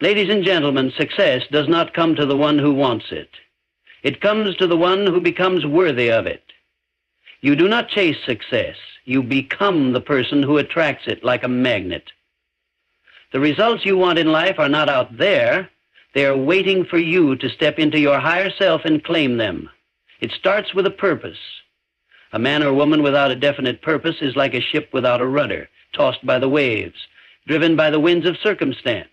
Ladies and gentlemen, success does not come to the one who wants it. It comes to the one who becomes worthy of it. You do not chase success. You become the person who attracts it like a magnet. The results you want in life are not out there. They are waiting for you to step into your higher self and claim them. It starts with a purpose. A man or woman without a definite purpose is like a ship without a rudder, tossed by the waves, driven by the winds of circumstance.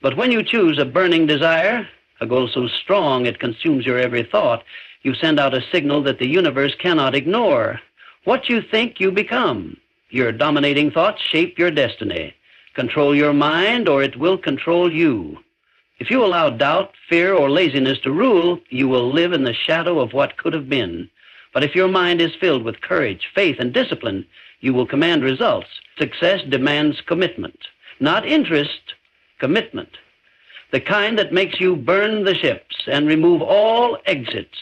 But when you choose a burning desire, a goal so strong it consumes your every thought, you send out a signal that the universe cannot ignore. What you think, you become. Your dominating thoughts shape your destiny. Control your mind, or it will control you. If you allow doubt, fear, or laziness to rule, you will live in the shadow of what could have been. But if your mind is filled with courage, faith, and discipline, you will command results. Success demands commitment. Not interest, commitment. The kind that makes you burn the ships and remove all exits.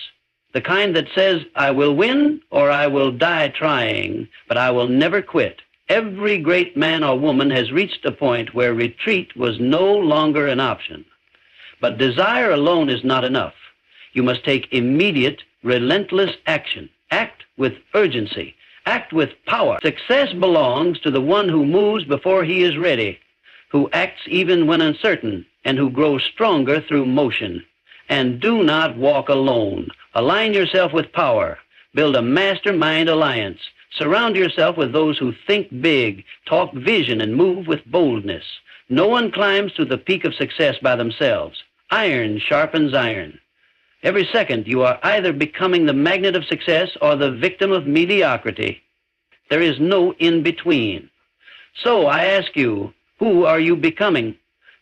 The kind that says, I will win or I will die trying, but I will never quit. Every great man or woman has reached a point where retreat was no longer an option. But desire alone is not enough. You must take immediate, relentless action. Act with urgency. Act with power. Success belongs to the one who moves before he is ready, who acts even when uncertain, and who grows stronger through motion. And do not walk alone. Align yourself with power. Build a mastermind alliance. Surround yourself with those who think big, talk vision, and move with boldness. No one climbs to the peak of success by themselves. Iron sharpens iron. Every second, you are either becoming the magnet of success or the victim of mediocrity. There is no in-between. So I ask you, who are you becoming?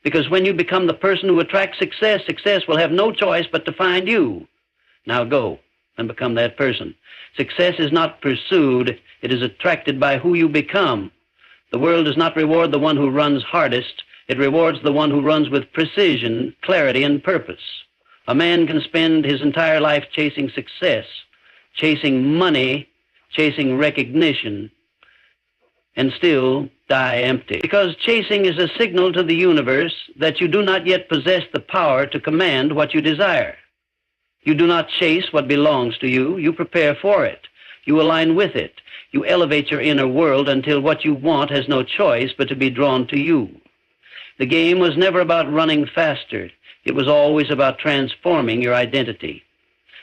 Because when you become the person who attracts success, success will have no choice but to find you. Now go and become that person. Success is not pursued. It is attracted by who you become. The world does not reward the one who runs hardest. It rewards the one who runs with precision, clarity, and purpose. A man can spend his entire life chasing success, chasing money, chasing recognition, and still die empty. Because chasing is a signal to the universe that you do not yet possess the power to command what you desire. You do not chase what belongs to you. You prepare for it. You align with it. You elevate your inner world until what you want has no choice but to be drawn to you. The game was never about running faster. It was always about transforming your identity.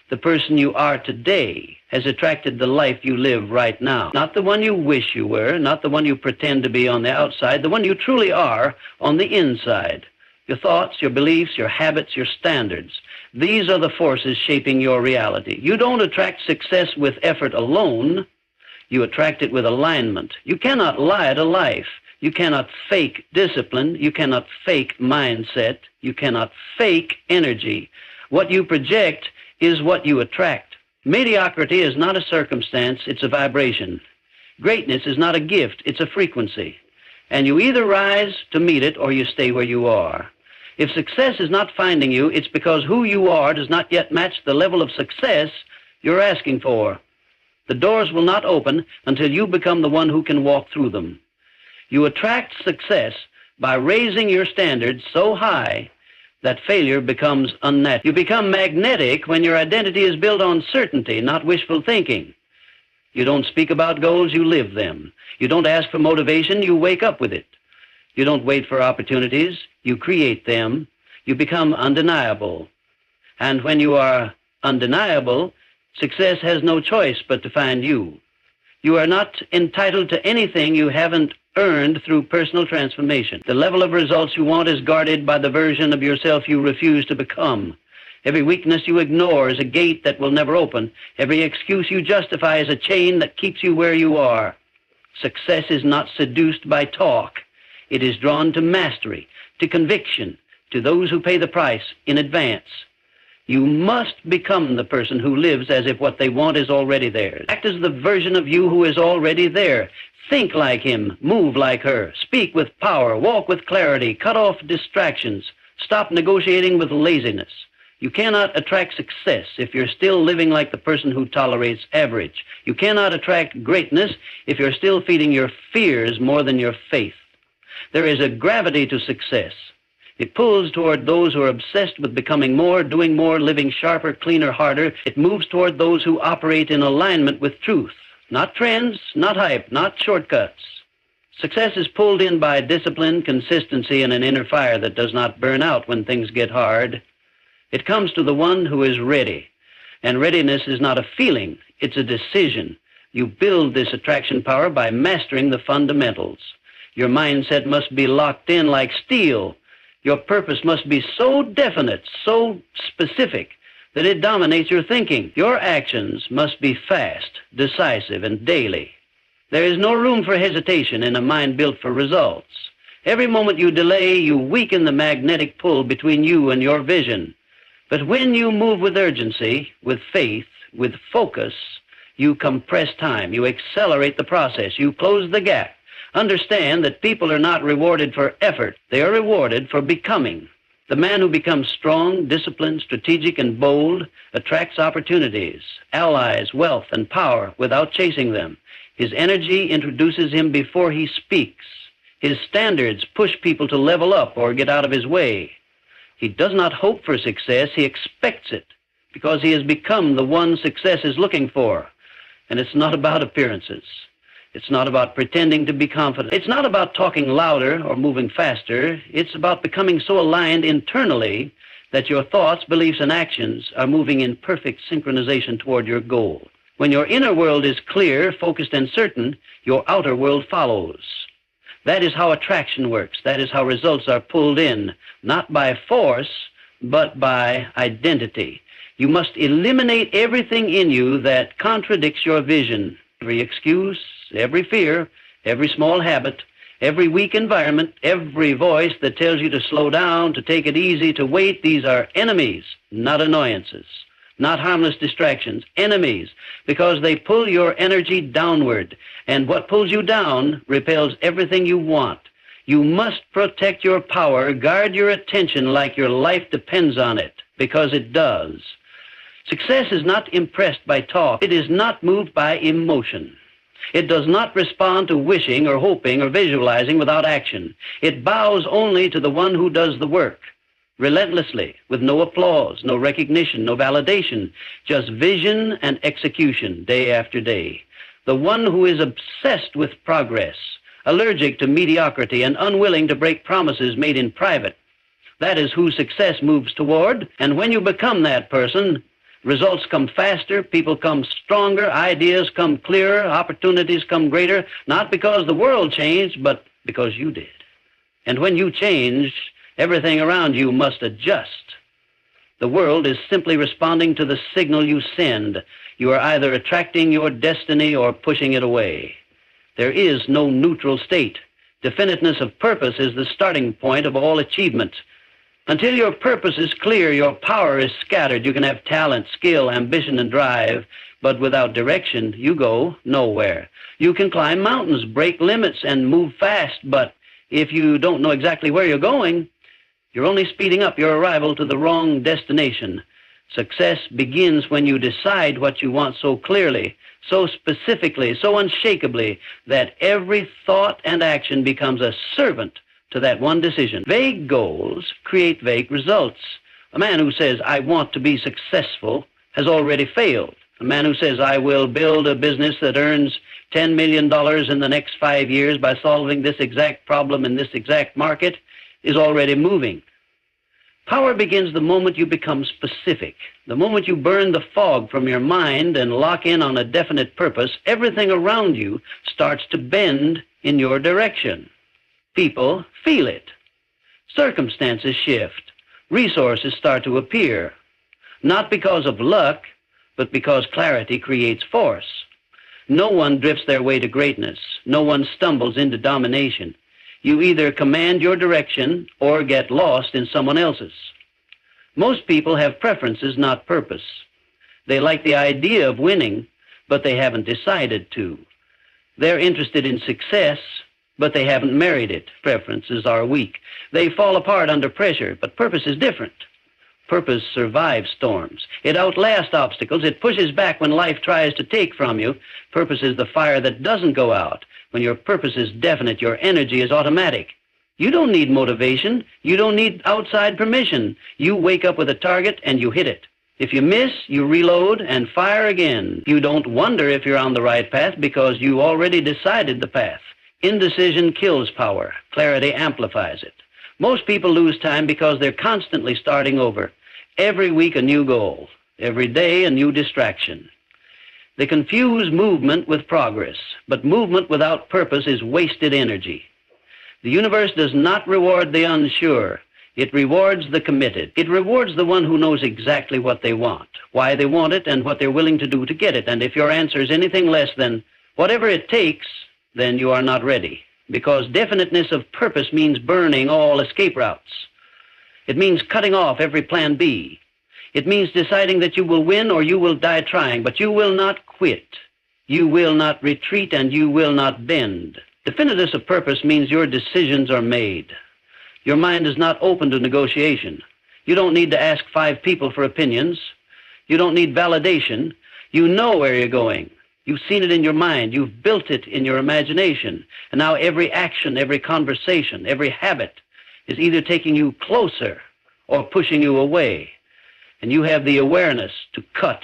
The person you are today has attracted the life you live right now. Not the one you wish you were, not the one you pretend to be on the outside, the one you truly are on the inside. Your thoughts, your beliefs, your habits, your standards. These are the forces shaping your reality. You don't attract success with effort alone. You attract it with alignment. You cannot lie to life. You cannot fake discipline. You cannot fake mindset. You cannot fake energy. What you project is what you attract. Mediocrity is not a circumstance, it's a vibration. Greatness is not a gift, it's a frequency. And you either rise to meet it or you stay where you are. If success is not finding you, it's because who you are does not yet match the level of success you're asking for. The doors will not open until you become the one who can walk through them. You attract success by raising your standards so high that failure becomes unnatural. You become magnetic when your identity is built on certainty, not wishful thinking. You don't speak about goals, you live them. You don't ask for motivation, you wake up with it. You don't wait for opportunities, you create them. You become undeniable. And when you are undeniable, success has no choice but to find you. You are not entitled to anything you haven't earned through personal transformation. The level of results you want is guarded by the version of yourself you refuse to become. Every weakness you ignore is a gate that will never open. Every excuse you justify is a chain that keeps you where you are. Success is not seduced by talk. It is drawn to mastery, to conviction, to those who pay the price in advance. You must become the person who lives as if what they want is already theirs. Act as the version of you who is already there. Think like him, move like her, speak with power, walk with clarity, cut off distractions, stop negotiating with laziness. You cannot attract success if you're still living like the person who tolerates average. You cannot attract greatness if you're still feeding your fears more than your faith. There is a gravity to success. It pulls toward those who are obsessed with becoming more, doing more, living sharper, cleaner, harder. It moves toward those who operate in alignment with truth. Not trends, not hype, not shortcuts. Success is pulled in by discipline, consistency, and an inner fire that does not burn out when things get hard. It comes to the one who is ready. And readiness is not a feeling, it's a decision. You build this attraction power by mastering the fundamentals. Your mindset must be locked in like steel. Your purpose must be so definite, so specific, that it dominates your thinking. Your actions must be fast, decisive, and daily. There is no room for hesitation in a mind built for results. Every moment you delay, you weaken the magnetic pull between you and your vision. But when you move with urgency, with faith, with focus, you compress time, you accelerate the process, you close the gap. Understand that people are not rewarded for effort, they are rewarded for becoming. The man who becomes strong, disciplined, strategic, and bold attracts opportunities, allies, wealth, and power without chasing them. His energy introduces him before he speaks. His standards push people to level up or get out of his way. He does not hope for success, he expects it, because he has become the one success is looking for. And it's not about appearances. It's not about pretending to be confident. It's not about talking louder or moving faster. It's about becoming so aligned internally that your thoughts, beliefs, and actions are moving in perfect synchronization toward your goal. When your inner world is clear, focused, and certain, your outer world follows. That is how attraction works. That is how results are pulled in, not by force, but by identity. You must eliminate everything in you that contradicts your vision. Every excuse, every fear, every small habit, every weak environment, every voice that tells you to slow down, to take it easy, to wait, these are enemies, not annoyances, not harmless distractions, enemies, because they pull your energy downward, and what pulls you down repels everything you want. You must protect your power, guard your attention like your life depends on it, because it does. Success is not impressed by talk. It is not moved by emotion. It does not respond to wishing or hoping or visualizing without action. It bows only to the one who does the work, relentlessly, with no applause, no recognition, no validation, just vision and execution day after day. The one who is obsessed with progress, allergic to mediocrity, and unwilling to break promises made in private. That is who success moves toward, and when you become that person, results come faster, people come stronger, ideas come clearer, opportunities come greater, not because the world changed, but because you did. And when you change, everything around you must adjust. The world is simply responding to the signal you send. You are either attracting your destiny or pushing it away. There is no neutral state. Definiteness of purpose is the starting point of all achievement. Until your purpose is clear, your power is scattered. You can have talent, skill, ambition, and drive, but without direction, you go nowhere. You can climb mountains, break limits, and move fast, but if you don't know exactly where you're going, you're only speeding up your arrival to the wrong destination. Success begins when you decide what you want so clearly, so specifically, so unshakably, that every thought and action becomes a servant to that one decision. Vague goals create vague results. A man who says, I want to be successful, has already failed. A man who says, I will build a business that earns $10 million in the next 5 years by solving this exact problem in this exact market, is already moving. Power begins the moment you become specific. The moment you burn the fog from your mind and lock in on a definite purpose, everything around you starts to bend in your direction. People feel it. Circumstances shift. Resources start to appear. Not because of luck, but because clarity creates force. No one drifts their way to greatness. No one stumbles into domination. You either command your direction or get lost in someone else's. Most people have preferences, not purpose. They like the idea of winning, but they haven't decided to. They're interested in success, but they haven't married it. Preferences are weak. They fall apart under pressure, but purpose is different. Purpose survives storms. It outlasts obstacles. It pushes back when life tries to take from you. Purpose is the fire that doesn't go out. When your purpose is definite, your energy is automatic. You don't need motivation. You don't need outside permission. You wake up with a target and you hit it. If you miss, you reload and fire again. You don't wonder if you're on the right path because you already decided the path. Indecision kills power. Clarity amplifies it. Most people lose time because they're constantly starting over. Every week a new goal. Every day a new distraction. They confuse movement with progress, but movement without purpose is wasted energy. The universe does not reward the unsure. It rewards the committed. It rewards the one who knows exactly what they want, why they want it, and what they're willing to do to get it. And if your answer is anything less than whatever it takes, then you are not ready. Because definiteness of purpose means burning all escape routes. It means cutting off every plan B. It means deciding that you will win or you will die trying, but you will not quit. You will not retreat and you will not bend. Definiteness of purpose means your decisions are made. Your mind is not open to negotiation. You don't need to ask 5 people for opinions. You don't need validation. You know where you're going. You've seen it in your mind. You've built it in your imagination. And now every action, every conversation, every habit is either taking you closer or pushing you away. And you have the awareness to cut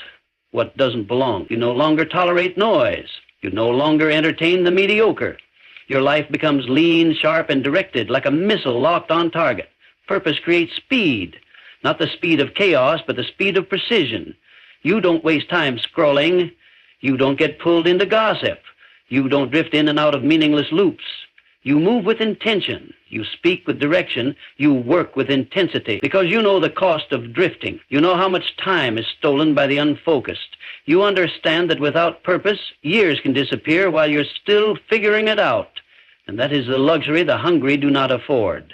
what doesn't belong. You no longer tolerate noise. You no longer entertain the mediocre. Your life becomes lean, sharp, and directed, like a missile locked on target. Purpose creates speed, not the speed of chaos, but the speed of precision. You don't waste time scrolling. You don't get pulled into gossip. You don't drift in and out of meaningless loops. You move with intention. You speak with direction. You work with intensity, because you know the cost of drifting. You know how much time is stolen by the unfocused. You understand that without purpose, years can disappear while you're still figuring it out. And that is the luxury the hungry do not afford.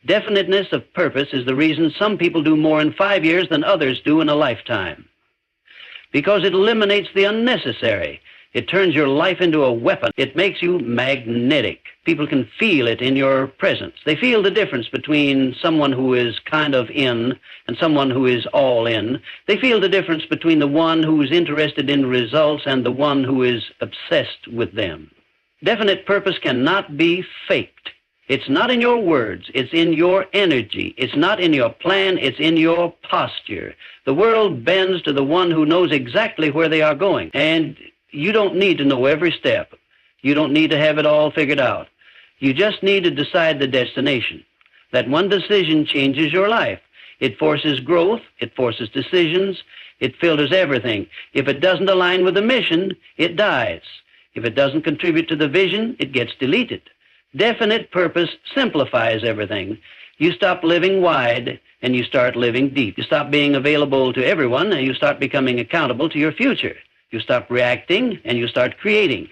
Definiteness of purpose is the reason some people do more in 5 years than others do in a lifetime. Because it eliminates the unnecessary. It turns your life into a weapon. It makes you magnetic. People can feel it in your presence. They feel the difference between someone who is kind of in and someone who is all in. They feel the difference between the one who is interested in results and the one who is obsessed with them. Definite purpose cannot be faked. It's not in your words. It's in your energy. It's not in your plan. It's in your posture. The world bends to the one who knows exactly where they are going. And you don't need to know every step. You don't need to have it all figured out. You just need to decide the destination. That one decision changes your life. It forces growth. It forces decisions. It filters everything. If it doesn't align with the mission, it dies. If it doesn't contribute to the vision, it gets deleted. Definite purpose simplifies everything. You stop living wide and you start living deep. You stop being available to everyone and you start becoming accountable to your future. You stop reacting and you start creating.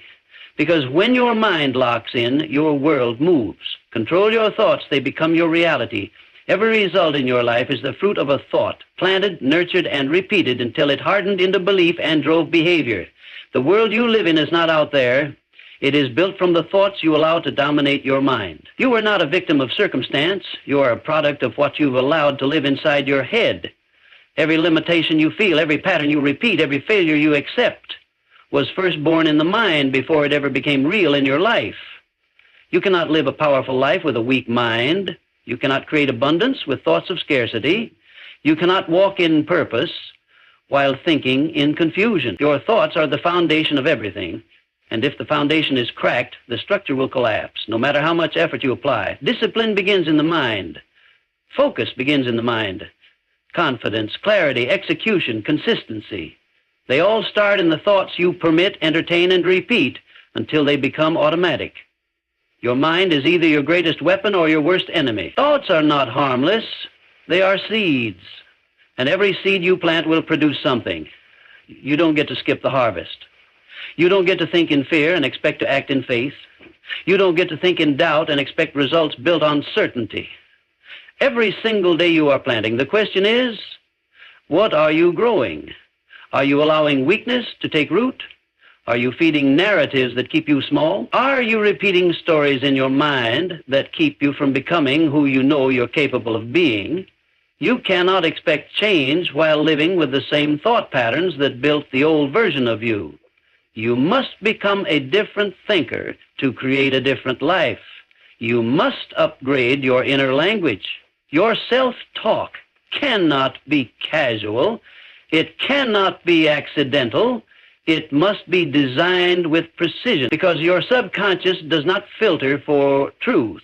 Because when your mind locks in, your world moves. Control your thoughts, they become your reality. Every result in your life is the fruit of a thought, planted, nurtured, and repeated until it hardened into belief and drove behavior. The world you live in is not out there. It is built from the thoughts you allow to dominate your mind. You are not a victim of circumstance. You are a product of what you've allowed to live inside your head. Every limitation you feel, every pattern you repeat, every failure you accept was first born in the mind before it ever became real in your life. You cannot live a powerful life with a weak mind. You cannot create abundance with thoughts of scarcity. You cannot walk in purpose while thinking in confusion. Your thoughts are the foundation of everything. And if the foundation is cracked, the structure will collapse, no matter how much effort you apply. Discipline begins in the mind. Focus begins in the mind. Confidence, clarity, execution, consistency. They all start in the thoughts you permit, entertain, and repeat until they become automatic. Your mind is either your greatest weapon or your worst enemy. Thoughts are not harmless. They are seeds. And every seed you plant will produce something. You don't get to skip the harvest. You don't get to think in fear and expect to act in faith. You don't get to think in doubt and expect results built on certainty. Every single day you are planting, the question is, what are you growing? Are you allowing weakness to take root? Are you feeding narratives that keep you small? Are you repeating stories in your mind that keep you from becoming who you know you're capable of being? You cannot expect change while living with the same thought patterns that built the old version of you. You must become a different thinker to create a different life. You must upgrade your inner language. Your self-talk cannot be casual. It cannot be accidental. It must be designed with precision, because your subconscious does not filter for truth.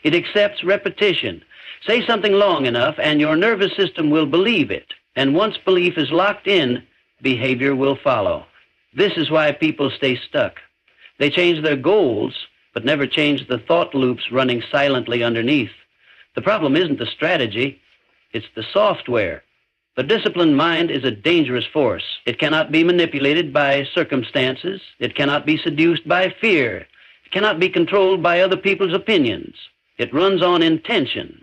It accepts repetition. Say something long enough and your nervous system will believe it. And once belief is locked in, behavior will follow. This is why people stay stuck. They change their goals, but never change the thought loops running silently underneath. The problem isn't the strategy, it's the software. The disciplined mind is a dangerous force. It cannot be manipulated by circumstances. It cannot be seduced by fear. It cannot be controlled by other people's opinions. It runs on intention.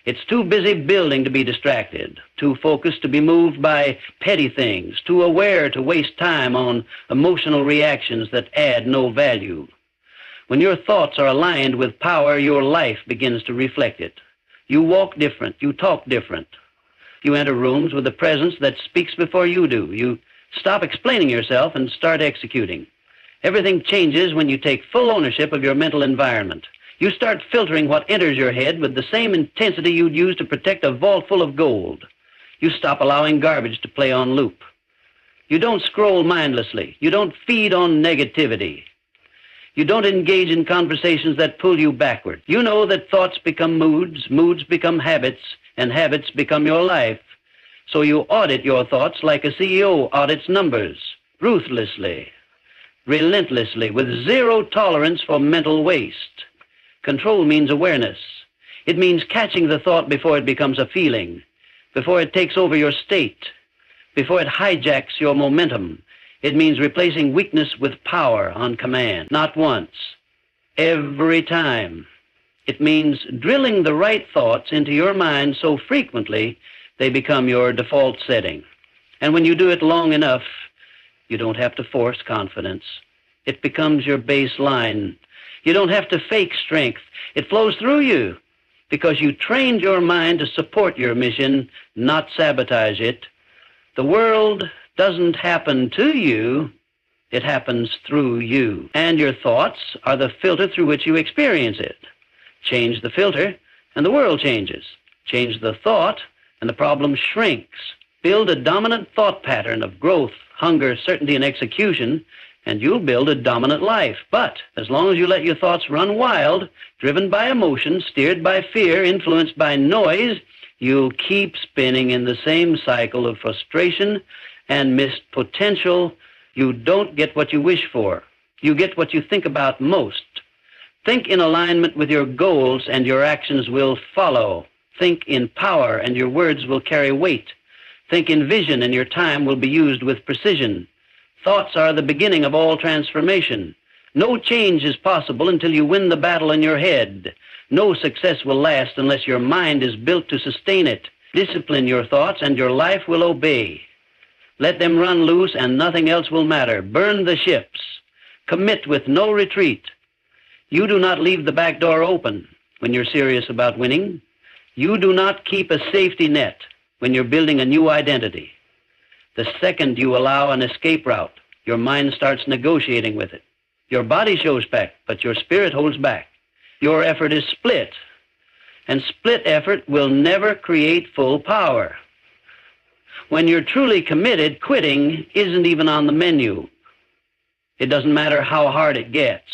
It's too busy building to be distracted, too focused to be moved by petty things, too aware to waste time on emotional reactions that add no value. When your thoughts are aligned with power, your life begins to reflect it. You walk different. You talk different. You enter rooms with a presence that speaks before you do. You stop explaining yourself and start executing. Everything changes when you take full ownership of your mental environment. You start filtering what enters your head with the same intensity you'd use to protect a vault full of gold. You stop allowing garbage to play on loop. You don't scroll mindlessly. You don't feed on negativity. You don't engage in conversations that pull you backward. You know that thoughts become moods, moods become habits, and habits become your life. So you audit your thoughts like a CEO audits numbers, ruthlessly, relentlessly, with zero tolerance for mental waste. Control means awareness. It means catching the thought before it becomes a feeling, before it takes over your state, before it hijacks your momentum. It means replacing weakness with power on command, not once, every time. It means drilling the right thoughts into your mind so frequently they become your default setting. And when you do it long enough, you don't have to force confidence. It becomes your baseline. You don't have to fake strength. It flows through you because you trained your mind to support your mission, not sabotage it. The world doesn't happen to you, it happens through you. And your thoughts are the filter through which you experience it. Change the filter, and the world changes. Change the thought, and the problem shrinks. Build a dominant thought pattern of growth, hunger, certainty, and execution, and you'll build a dominant life. But as long as you let your thoughts run wild, driven by emotion, steered by fear, influenced by noise, you'll keep spinning in the same cycle of frustration and missed potential. You don't get what you wish for. You get what you think about most. Think in alignment with your goals and your actions will follow. Think in power and your words will carry weight. Think in vision and your time will be used with precision. Thoughts are the beginning of all transformation. No change is possible until you win the battle in your head. No success will last unless your mind is built to sustain it. Discipline your thoughts and your life will obey. Let them run loose and nothing else will matter. Burn the ships. Commit with no retreat. You do not leave the back door open when you're serious about winning. You do not keep a safety net when you're building a new identity. The second you allow an escape route, your mind starts negotiating with it. Your body shows back, but your spirit holds back. Your effort is split, and split effort will never create full power. When you're truly committed, quitting isn't even on the menu. It doesn't matter how hard it gets.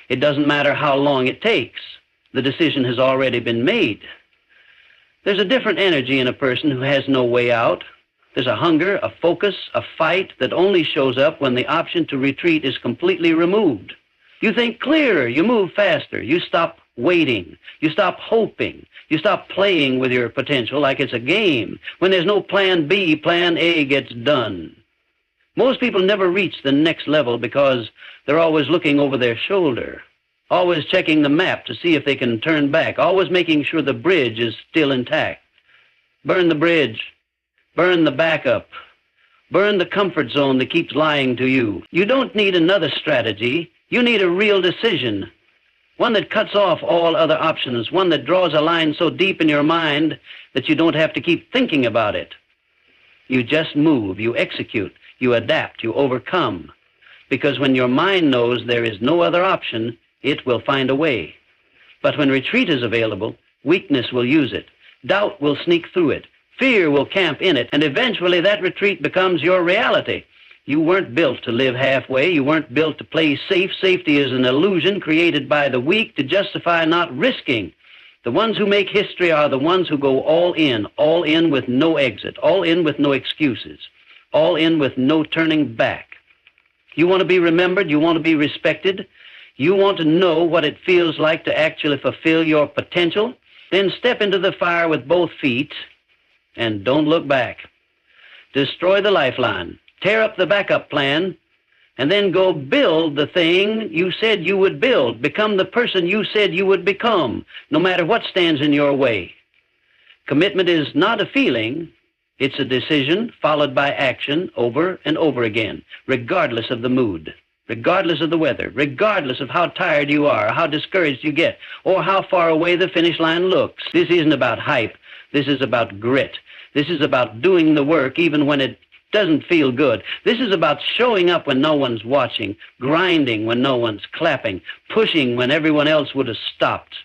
It doesn't matter how long it takes. The decision has already been made. There's a different energy in a person who has no way out. There's a hunger, a focus, a fight that only shows up when the option to retreat is completely removed. You think clearer, you move faster, you stop waiting, you stop hoping, you stop playing with your potential like it's a game. When there's no plan B, plan A gets done. Most people never reach the next level because they're always looking over their shoulder, always checking the map to see if they can turn back, always making sure the bridge is still intact. Burn the bridge. Burn the backup. Burn the comfort zone that keeps lying to you. You don't need another strategy. You need a real decision. One that cuts off all other options. One that draws a line so deep in your mind that you don't have to keep thinking about it. You just move. You execute. You adapt. You overcome. Because when your mind knows there is no other option, it will find a way. But when retreat is available, weakness will use it. Doubt will sneak through it. Fear will camp in it, and eventually that retreat becomes your reality. You weren't built to live halfway. You weren't built to play safe. Safety is an illusion created by the weak to justify not risking. The ones who make history are the ones who go all in with no exit, all in with no excuses, all in with no turning back. You want to be remembered, you want to be respected, you want to know what it feels like to actually fulfill your potential, then step into the fire with both feet and don't look back. Destroy the lifeline, tear up the backup plan, and then go build the thing you said you would build. Become the person you said you would become, no matter what stands in your way. Commitment is not a feeling. It's a decision followed by action over and over again, regardless of the mood, regardless of the weather, regardless of how tired you are, how discouraged you get, or how far away the finish line looks. This isn't about hype. This is about grit. This is about doing the work even when it doesn't feel good. This is about showing up when no one's watching, grinding when no one's clapping, pushing when everyone else would have stopped.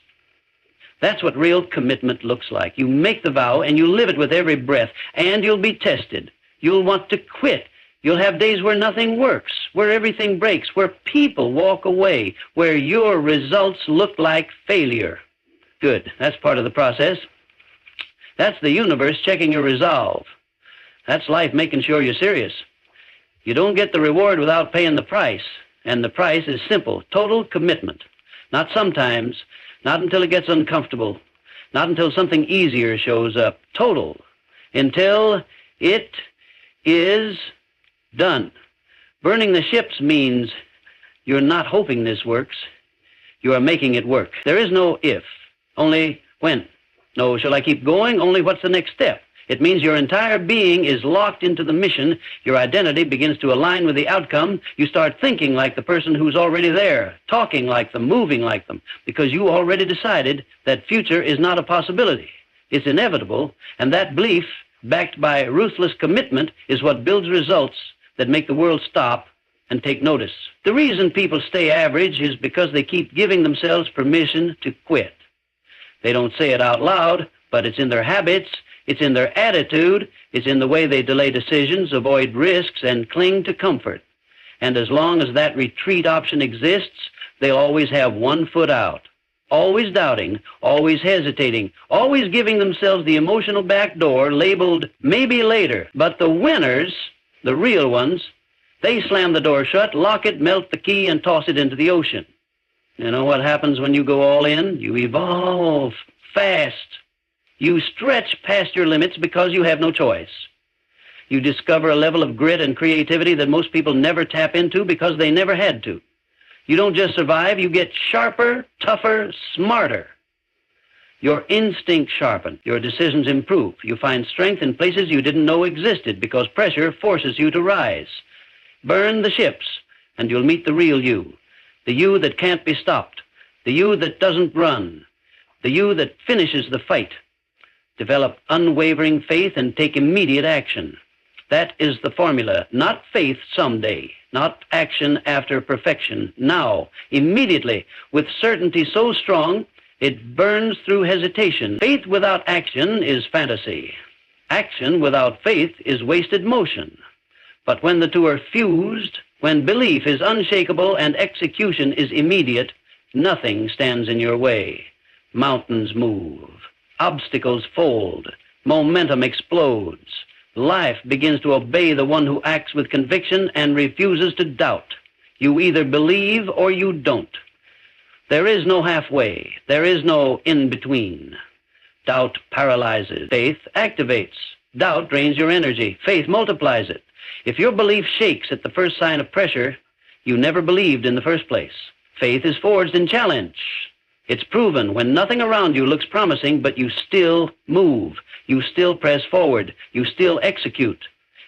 That's what real commitment looks like. You make the vow and you live it with every breath, and you'll be tested. You'll want to quit. You'll have days where nothing works, where everything breaks, where people walk away, where your results look like failure. Good. That's part of the process. That's the universe checking your resolve. That's life making sure you're serious. You don't get the reward without paying the price, and the price is simple, total commitment. Not sometimes, not until it gets uncomfortable, not until something easier shows up. Total, until it is done. Burning the ships means you're not hoping this works. You are making it work. There is no if, only when. No, shall I keep going? Only what's the next step? It means your entire being is locked into the mission. Your identity begins to align with the outcome. You start thinking like the person who's already there, talking like them, moving like them, because you already decided that future is not a possibility. It's inevitable, and that belief, backed by ruthless commitment, is what builds results that make the world stop and take notice. The reason people stay average is because they keep giving themselves permission to quit. They don't say it out loud, but it's in their habits, it's in their attitude, it's in the way they delay decisions, avoid risks, and cling to comfort. And as long as that retreat option exists, they'll always have one foot out. Always doubting, always hesitating, always giving themselves the emotional back door labeled maybe later. But the winners, the real ones, they slam the door shut, lock it, melt the key, and toss it into the ocean. You know what happens when you go all in? You evolve fast. You stretch past your limits because you have no choice. You discover a level of grit and creativity that most people never tap into because they never had to. You don't just survive, you get sharper, tougher, smarter. Your instincts sharpen, your decisions improve. You find strength in places you didn't know existed because pressure forces you to rise. Burn the ships, and you'll meet the real you. The you that can't be stopped. The you that doesn't run. The you that finishes the fight. Develop unwavering faith and take immediate action. That is the formula. Not faith someday, not action after perfection. Now, immediately, with certainty so strong, it burns through hesitation. Faith without action is fantasy. Action without faith is wasted motion. But when the two are fused, when belief is unshakable and execution is immediate, nothing stands in your way. Mountains move. Obstacles fold. Momentum explodes. Life begins to obey the one who acts with conviction and refuses to doubt. You either believe or you don't. There is no halfway. There is no in-between. Doubt paralyzes. Faith activates. Doubt drains your energy. Faith multiplies it. If your belief shakes at the first sign of pressure, you never believed in the first place. Faith is forged in challenge. It's proven when nothing around you looks promising, but you still move. You still press forward. You still execute.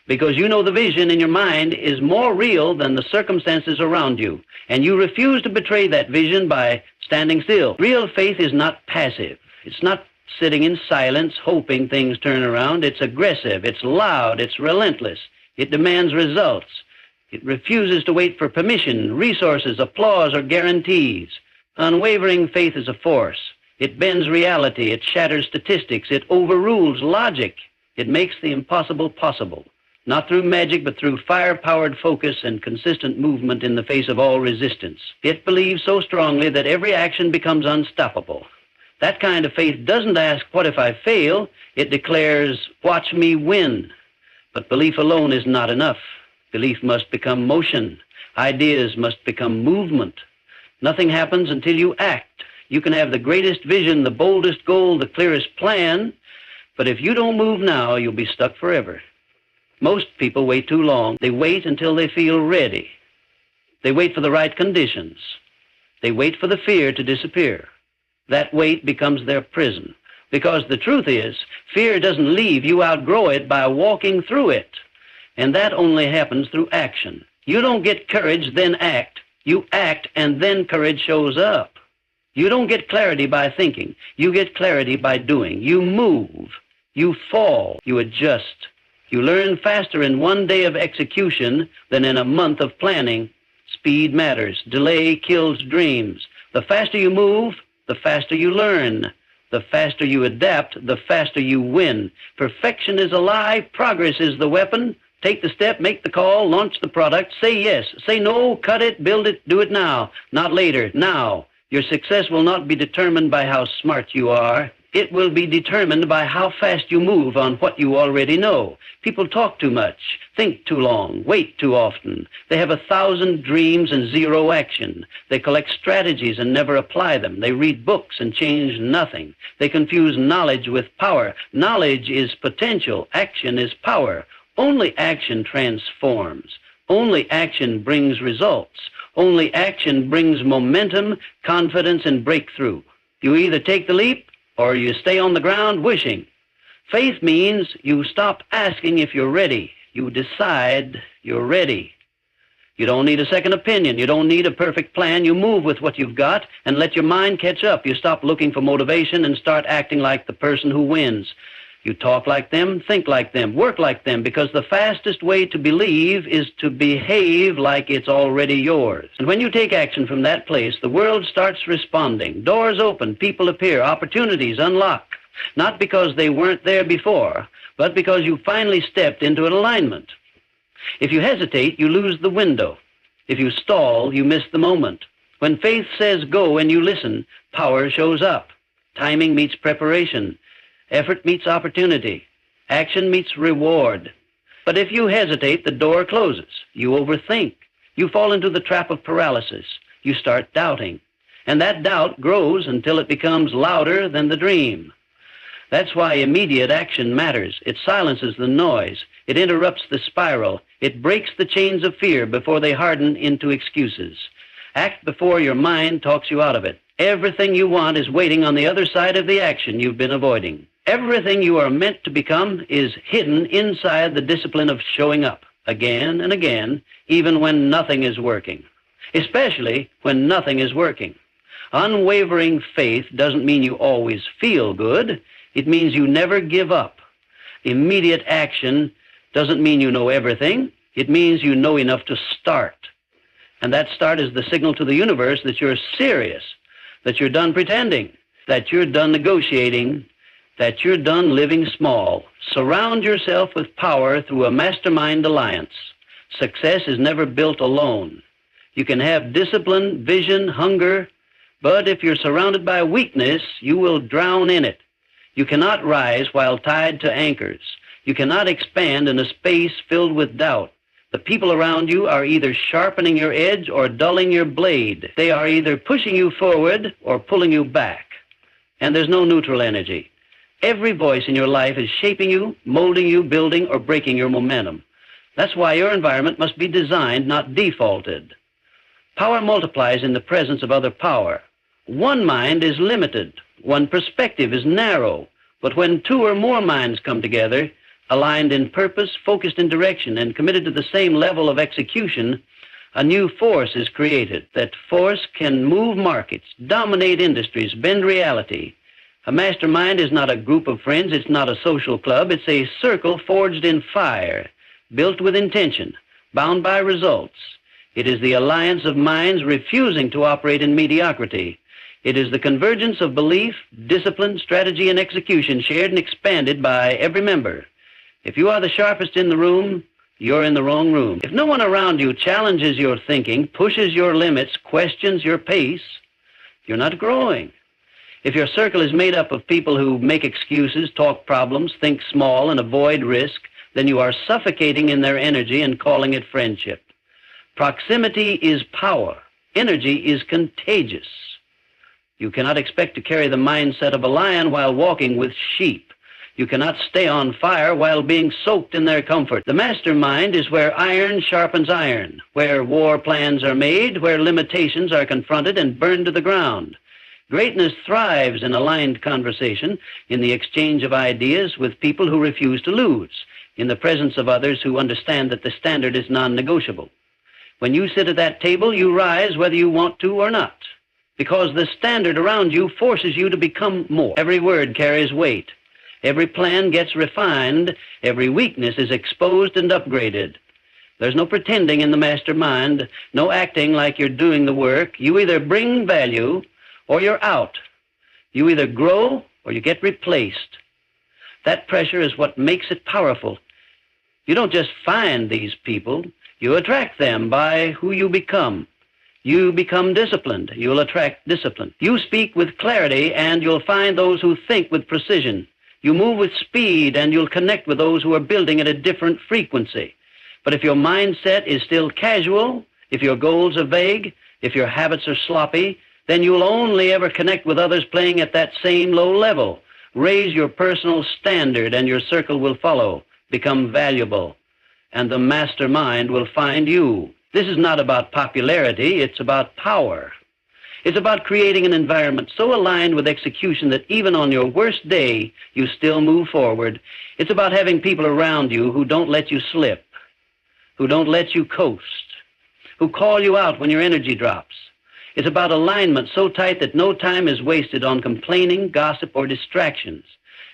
Because you know the vision in your mind is more real than the circumstances around you. And you refuse to betray that vision by standing still. Real faith is not passive. It's not sitting in silence, hoping things turn around. It's aggressive. It's loud. It's relentless. It demands results. It refuses to wait for permission, resources, applause, or guarantees. Unwavering faith is a force. It bends reality. It shatters statistics. It overrules logic. It makes the impossible possible, not through magic, but through fire-powered focus and consistent movement in the face of all resistance. It believes so strongly that every action becomes unstoppable. That kind of faith doesn't ask, what if I fail? It declares, watch me win. But belief alone is not enough. Belief must become motion. Ideas must become movement. Nothing happens until you act. You can have the greatest vision, the boldest goal, the clearest plan, but if you don't move now, you'll be stuck forever. Most people wait too long. They wait until they feel ready. They wait for the right conditions. They wait for the fear to disappear. That wait becomes their prison. Because the truth is, fear doesn't leave. You outgrow it by walking through it. And that only happens through action. You don't get courage, then act. You act, and then courage shows up. You don't get clarity by thinking. You get clarity by doing. You move. You fall. You adjust. You learn faster in one day of execution than in a month of planning. Speed matters. Delay kills dreams. The faster you move, the faster you learn. The faster you adapt, the faster you win. Perfection is a lie. Progress is the weapon. Take the step, make the call, launch the product, say yes, say no, cut it, build it, do it now, not later, now. Your success will not be determined by how smart you are. It will be determined by how fast you move on what you already know. People talk too much, think too long, wait too often. They have 1,000 dreams and zero action. They collect strategies and never apply them. They read books and change nothing. They confuse knowledge with power. Knowledge is potential. Action is power. Only action transforms. Only action brings results. Only action brings momentum, confidence, and breakthrough. You either take the leap or you stay on the ground wishing. Faith means you stop asking if you're ready. You decide you're ready. You don't need a second opinion. You don't need a perfect plan. You move with what you've got and let your mind catch up. You stop looking for motivation and start acting like the person who wins. You talk like them, think like them, work like them, because the fastest way to believe is to behave like it's already yours. And when you take action from that place, the world starts responding. Doors open, people appear, opportunities unlock. Not because they weren't there before, but because you finally stepped into an alignment. If you hesitate, you lose the window. If you stall, you miss the moment. When faith says go and you listen, power shows up. Timing meets preparation. Effort meets opportunity. Action meets reward. But if you hesitate, the door closes. You overthink. You fall into the trap of paralysis. You start doubting. And that doubt grows until it becomes louder than the dream. That's why immediate action matters. It silences the noise. It interrupts the spiral. It breaks the chains of fear before they harden into excuses. Act before your mind talks you out of it. Everything you want is waiting on the other side of the action you've been avoiding. Everything you are meant to become is hidden inside the discipline of showing up again and again, even when nothing is working, especially when nothing is working. Unwavering faith doesn't mean you always feel good. It means you never give up. Immediate action doesn't mean you know everything. It means you know enough to start. And that start is the signal to the universe that you're serious, that you're done pretending, that you're done negotiating, that you're done living small. Surround yourself with power through a mastermind alliance. Success is never built alone. You can have discipline, vision, hunger, but if you're surrounded by weakness, you will drown in it. You cannot rise while tied to anchors. You cannot expand in a space filled with doubt. The people around you are either sharpening your edge or dulling your blade. They are either pushing you forward or pulling you back. And there's no neutral energy. Every voice in your life is shaping you, molding you, building, or breaking your momentum. That's why your environment must be designed, not defaulted. Power multiplies in the presence of other power. One mind is limited. One perspective is narrow. But when two or more minds come together, aligned in purpose, focused in direction, and committed to the same level of execution, a new force is created. That force can move markets, dominate industries, bend reality. A mastermind is not a group of friends. It's not a social club. It's a circle forged in fire, built with intention, bound by results. It is the alliance of minds refusing to operate in mediocrity, It is the convergence of belief, discipline, strategy, and execution shared and expanded by every member. If you are the sharpest in the room, you're in the wrong room. If no one around you challenges your thinking, pushes your limits, questions your pace, you're not growing. If your circle is made up of people who make excuses, talk problems, think small, and avoid risk, then you are suffocating in their energy and calling it friendship. Proximity is power. Energy is contagious. You cannot expect to carry the mindset of a lion while walking with sheep. You cannot stay on fire while being soaked in their comfort. The mastermind is where iron sharpens iron, where war plans are made, where limitations are confronted and burned to the ground. Greatness thrives in aligned conversation, in the exchange of ideas with people who refuse to lose, in the presence of others who understand that the standard is non-negotiable. When you sit at that table, you rise whether you want to or not, because the standard around you forces you to become more. Every word carries weight. Every plan gets refined. Every weakness is exposed and upgraded. There's no pretending in the mastermind, no acting like you're doing the work. You either bring value or you're out. You either grow or you get replaced. That pressure is what makes it powerful. You don't just find these people, you attract them by who you become. You become disciplined, you'll attract discipline. You speak with clarity and you'll find those who think with precision. You move with speed and you'll connect with those who are building at a different frequency. But if your mindset is still casual, if your goals are vague, if your habits are sloppy, then you'll only ever connect with others playing at that same low level. Raise your personal standard and your circle will follow. Become valuable, and the mastermind will find you. This is not about popularity, it's about power. It's about creating an environment so aligned with execution that even on your worst day, you still move forward. It's about having people around you who don't let you slip, who don't let you coast, who call you out when your energy drops. It's about alignment so tight that no time is wasted on complaining, gossip, or distractions.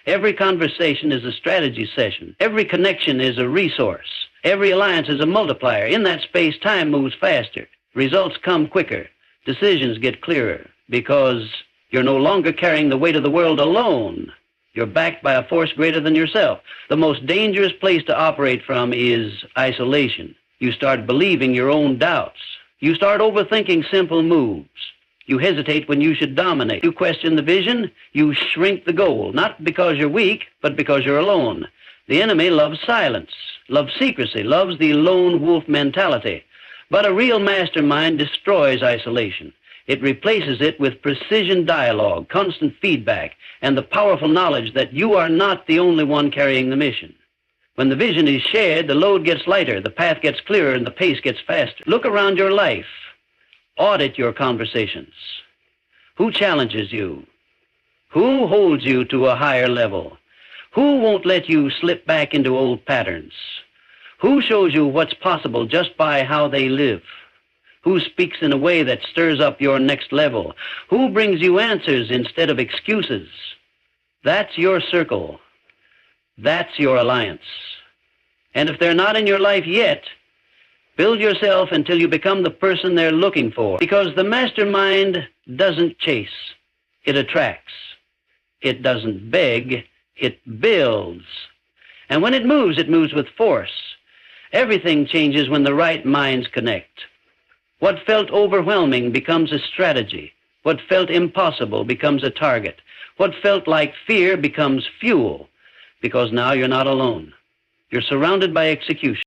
Every conversation is a strategy session. Every connection is a resource. Every alliance is a multiplier. In that space, time moves faster. Results come quicker. Decisions get clearer because you're no longer carrying the weight of the world alone. You're backed by a force greater than yourself. The most dangerous place to operate from is isolation. You start believing your own doubts. You start overthinking simple moves. You hesitate when you should dominate. You question the vision. You shrink the goal, not because you're weak, but because you're alone. The enemy loves silence, loves secrecy, loves the lone wolf mentality. But a real mastermind destroys isolation. It replaces it with precision dialogue, constant feedback, and the powerful knowledge that you are not the only one carrying the mission. When the vision is shared, the load gets lighter, the path gets clearer, and the pace gets faster. Look around your life. Audit your conversations. Who challenges you? Who holds you to a higher level? Who won't let you slip back into old patterns? Who shows you what's possible just by how they live? Who speaks in a way that stirs up your next level? Who brings you answers instead of excuses? That's your circle. That's your alliance. And if they're not in your life yet, build yourself until you become the person they're looking for. Because the mastermind doesn't chase. It attracts. It doesn't beg. It builds. And when it moves with force. Everything changes when the right minds connect. What felt overwhelming becomes a strategy. What felt impossible becomes a target. What felt like fear becomes fuel. Because now you're not alone. You're surrounded by execution.